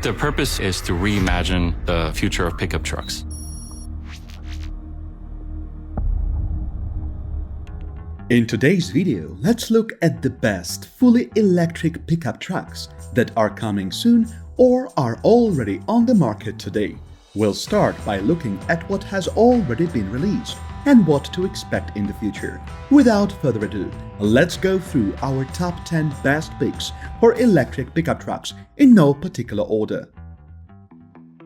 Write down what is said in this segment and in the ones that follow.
The purpose is to reimagine the future of pickup trucks. In today's video, let's look at the best fully electric pickup trucks that are coming soon or are already on the market today. We'll start by looking at what has already been released and what to expect in the future. Without further ado, let's go through our top 10 best picks for electric pickup trucks in no particular order.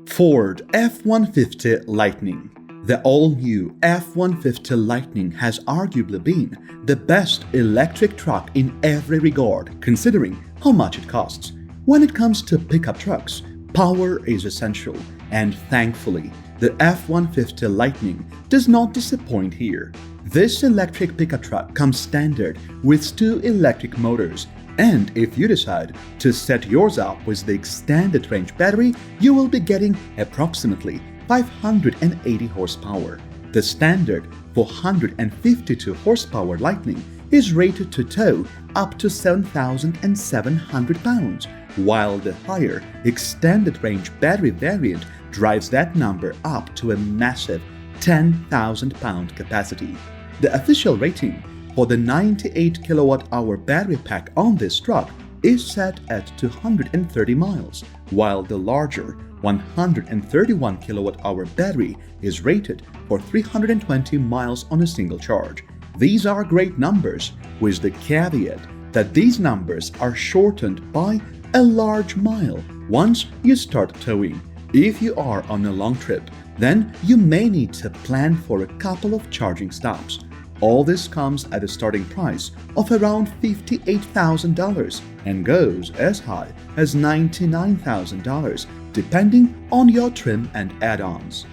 Ford F-150 Lightning. The all-new F-150 Lightning has arguably been the best electric truck in every regard, considering how much it costs. When it comes to pickup trucks, power is essential, and thankfully, the F-150 Lightning does not disappoint here. This electric pickup truck comes standard with 2 electric motors, and if you decide to set yours up with the extended range battery, you will be getting approximately 580 horsepower. The standard 452 horsepower Lightning is rated to tow up to 7,700 pounds, while the higher extended range battery variant drives that number up to a massive 10,000 pound capacity. The official rating for the 98 kilowatt-hour battery pack on this truck is set at 230 miles, while the larger 131 kilowatt-hour battery is rated for 320 miles on a single charge. These are great numbers, with the caveat that these numbers are shortened by a large mile once you start towing. If you are on a long trip, then you may need to plan for a couple of charging stops. All this comes at a starting price of around $58,000 and goes as high as $99,000 depending on your trim and add-ons.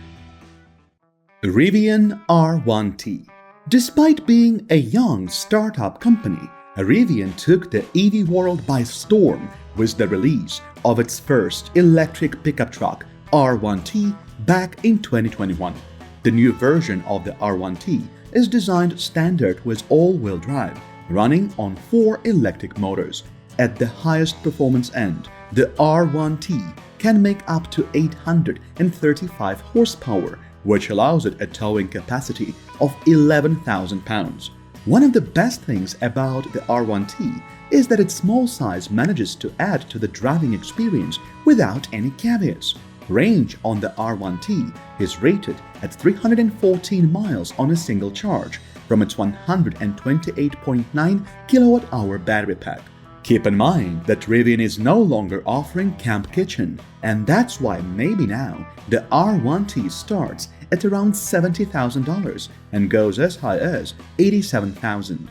Rivian R1T. Despite being a young startup company, Rivian took the EV world by storm with the release of its first electric pickup truck, R1T, back in 2021. The new version of the R1T is designed standard with all-wheel drive, running on 4 electric motors. At the highest performance end, the R1T can make up to 835 horsepower, which allows it a towing capacity of 11,000 pounds. One of the best things about the R1T is that its small size manages to add to the driving experience without any caveats. Range on the R1T is rated at 314 miles on a single charge from its 128.9 kilowatt-hour battery pack. Keep in mind that Rivian is no longer offering camp kitchen, and that's why maybe now the R1T starts at around $70,000 and goes as high as $87,000.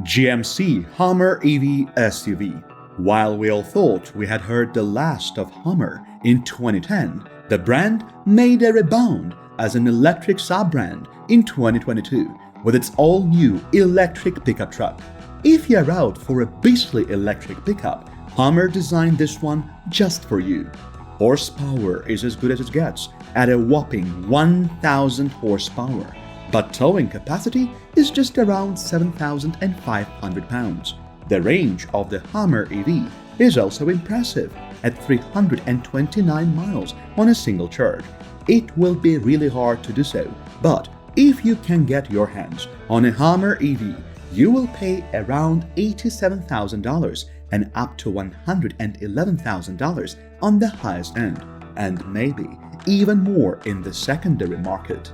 GMC Hummer EV SUV. While we all thought we had heard the last of Hummer in 2010, the brand made a rebound as an electric sub-brand in 2022 with its all-new electric pickup truck. If you're out for a beastly electric pickup, Hummer designed this one just for you. Horsepower is as good as it gets at a whopping 1,000 horsepower, but towing capacity is just around 7,500 pounds. The range of the Hummer EV is also impressive at 329 miles on a single charge. It will be really hard to do so, but if you can get your hands on a Hummer EV, you will pay around $87,000 and up to $111,000 on the highest end, and maybe even more in the secondary market.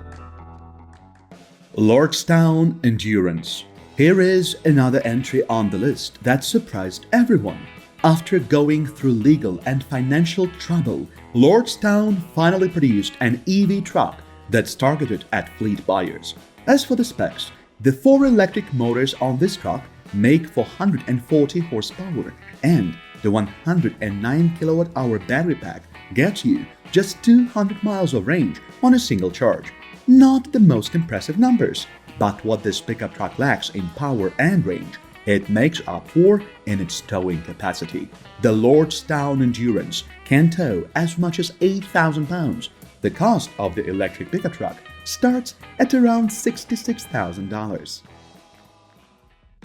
Lordstown Endurance. Here is another entry on the list that surprised everyone. After going through legal and financial trouble, Lordstown finally produced an EV truck that's targeted at fleet buyers. As for the specs, the 4 electric motors on this truck make 440 horsepower, and the 109 kilowatt-hour battery pack gets you just 200 miles of range on a single charge. Not the most impressive numbers, but what this pickup truck lacks in power and range, it makes up for in its towing capacity. The Lordstown Endurance can tow as much as 8,000 pounds. The cost of the electric pickup truck starts at around $66,000.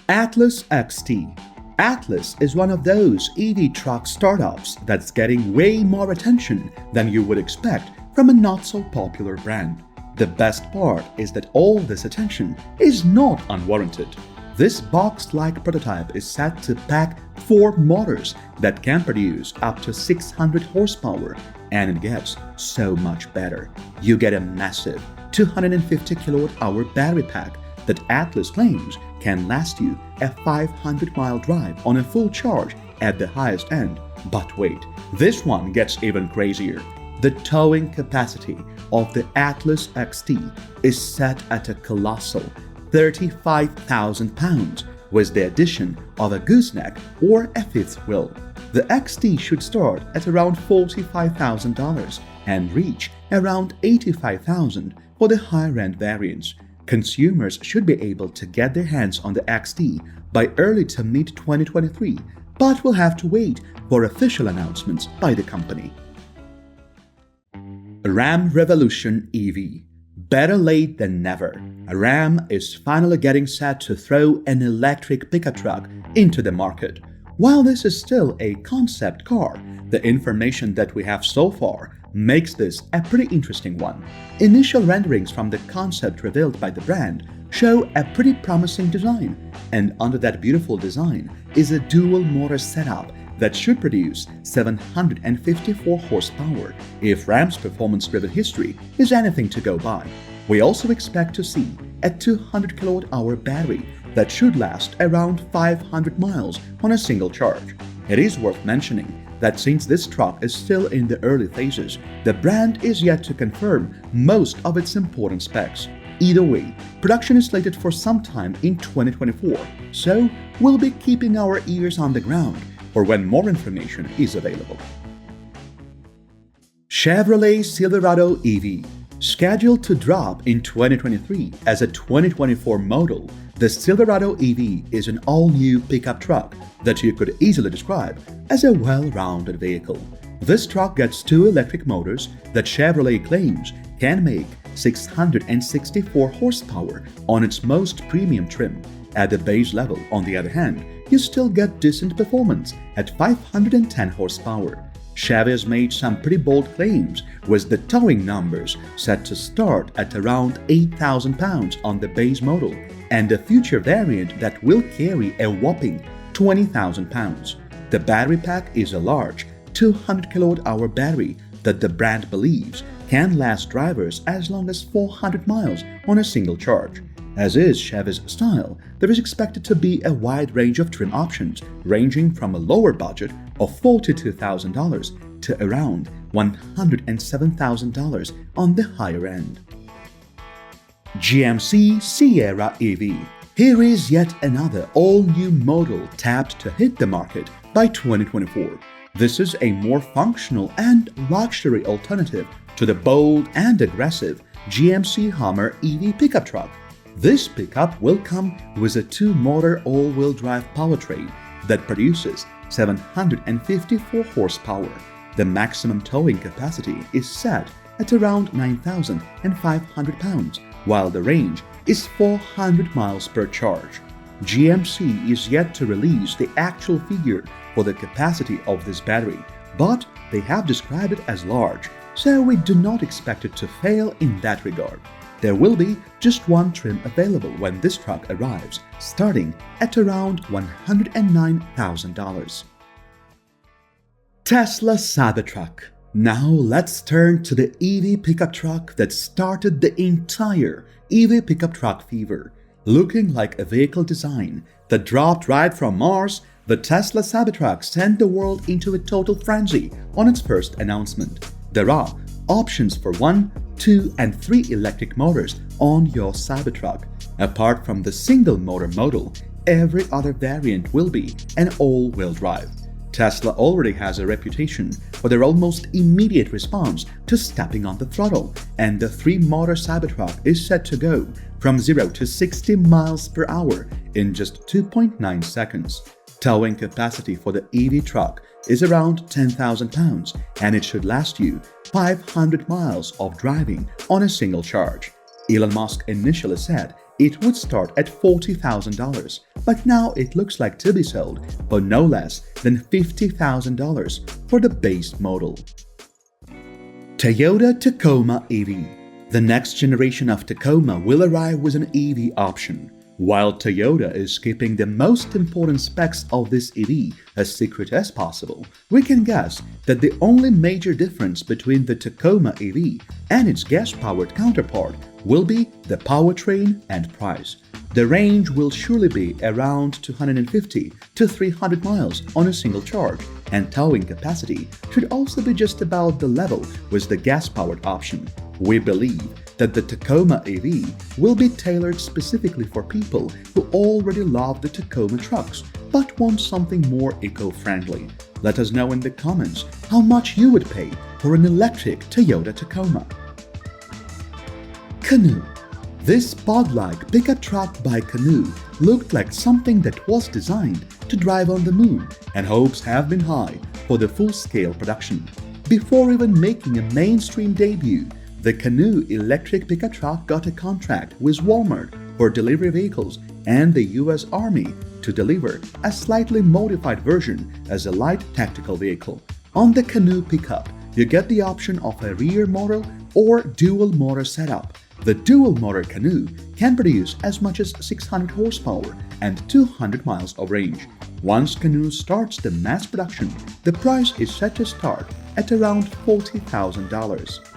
Atlis XT. Atlis is one of those EV truck startups that's getting way more attention than you would expect from a not-so-popular brand. The best part is that all this attention is not unwarranted. This box-like prototype is set to pack 4 motors that can produce up to 600 horsepower, and it gets so much better. You get a massive 250 kWh battery pack that Atlis claims can last you a 500-mile drive on a full charge at the highest end. But wait, this one gets even crazier. The towing capacity of the Atlis XT is set at a colossal 35,000 pounds with the addition of a gooseneck or a fifth wheel. The XT should start at around $45,000 and reach around $85,000 for the higher-end variants. Consumers should be able to get their hands on the XT by early to mid-2023, but will have to wait for official announcements by the company. Ram Revolution EV. Better late than never. Ram is finally getting set to throw an electric pickup truck into the market. While this is still a concept car, the information that we have so far makes this a pretty interesting one. Initial renderings from the concept revealed by the brand show a pretty promising design, and under that beautiful design is a dual motor setup that should produce 754 horsepower if Ram's performance-driven history is anything to go by. We also expect to see a 200 kWh battery that should last around 500 miles on a single charge. It is worth mentioning that since this truck is still in the early phases, the brand is yet to confirm most of its important specs. Either way, production is slated for sometime in 2024, so we'll be keeping our ears on the ground for when more information is available. Chevrolet Silverado EV. Scheduled to drop in 2023 as a 2024 model, the Silverado EV is an all-new pickup truck that you could easily describe as a well-rounded vehicle. This truck gets 2 electric motors that Chevrolet claims can make 664 horsepower on its most premium trim. At the base level, on the other hand, you still get decent performance at 510 horsepower. Chevy has made some pretty bold claims, with the towing numbers set to start at around 8,000 pounds on the base model and a future variant that will carry a whopping 20,000 pounds. The battery pack is a large 200 kWh battery that the brand believes can last drivers as long as 400 miles on a single charge. As is Chevy's style, there is expected to be a wide range of trim options, ranging from a lower budget of $42,000 to around $107,000 on the higher end. GMC Sierra EV. Here is yet another all-new model tapped to hit the market by 2024. This is a more functional and luxury alternative to the bold and aggressive GMC Hummer EV pickup truck. This pickup will come with a 2-motor all-wheel drive powertrain that produces 754 horsepower. The maximum towing capacity is set at around 9,500 pounds, while the range is 400 miles per charge. GMC is yet to release the actual figure for the capacity of this battery, but they have described it as large, so we do not expect it to fail in that regard. There will be just one trim available when this truck arrives, starting at around $109,000. Tesla Cybertruck. Now let's turn to the EV pickup truck that started the entire EV pickup truck fever. Looking like a vehicle design that dropped right from Mars, the Tesla Cybertruck sent the world into a total frenzy on its first announcement. There are options for 1, 2, and 3 electric motors on your Cybertruck. Apart from the single motor model, every other variant will be an all-wheel drive. Tesla already has a reputation for their almost immediate response to stepping on the throttle, and the 3-motor Cybertruck is set to go from 0 to 60 miles per hour in just 2.9 seconds. Towing capacity for the EV truck is around 10,000 pounds, and it should last you 500 miles of driving on a single charge. Elon Musk initially said it would start at $40,000, but now it looks like to be sold for no less than $50,000 for the base model. Toyota Tacoma EV. The next generation of Tacoma will arrive with an EV option. While Toyota is keeping the most important specs of this EV as secret as possible, we can guess that the only major difference between the Tacoma EV and its gas-powered counterpart will be the powertrain and price. The range will surely be around 250 to 300 miles on a single charge, and towing capacity should also be just about the level with the gas-powered option. We believe that the Tacoma EV will be tailored specifically for people who already love the Tacoma trucks but want something more eco-friendly. Let us know in the comments how much you would pay for an electric Toyota Tacoma. Canoo. This pod-like pickup truck by Canoo looked like something that was designed to drive on the moon, and hopes have been high for the full-scale production. Before even making a mainstream debut, the Canoo electric pickup truck got a contract with Walmart for delivery vehicles and the US Army to deliver a slightly modified version as a light tactical vehicle. On the Canoo pickup, you get the option of a rear motor or dual motor setup. The dual motor Canoo can produce as much as 600 horsepower and 200 miles of range. Once Canoo starts the mass production, the price is set to start at around $40,000.